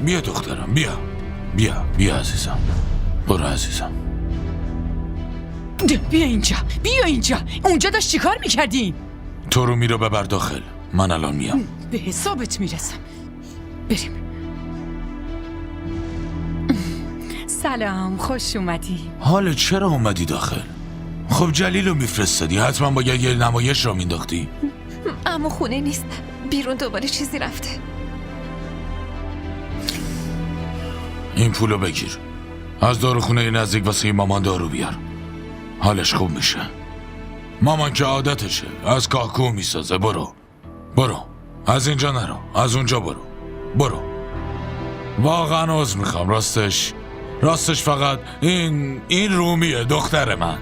بیا دخترم بیا عزیزم. برو عزیزم. بیا اینجا. اونجا داشت چیکار میکردی؟ تو رو میرو ببر داخل. من الان میام. به حسابت میرسم. بریم. سلام، خوش اومدی. حالا چرا اومدی داخل؟ خب جلیلو میفرستادی، حتما باید یه نمایش را مینداختی. اما خونه نیست، بیرون دوباره چیزی رفته. این پولو بگیر، از داروخونه نزدیک واسه مامان دارو بیار، حالش خوب میشه. مامان که عادتشه از کاکو میسازه. برو از اینجا نرو، از اونجا برو. واقعا عذر میخوام، راستش فقط این رومیه دختر من.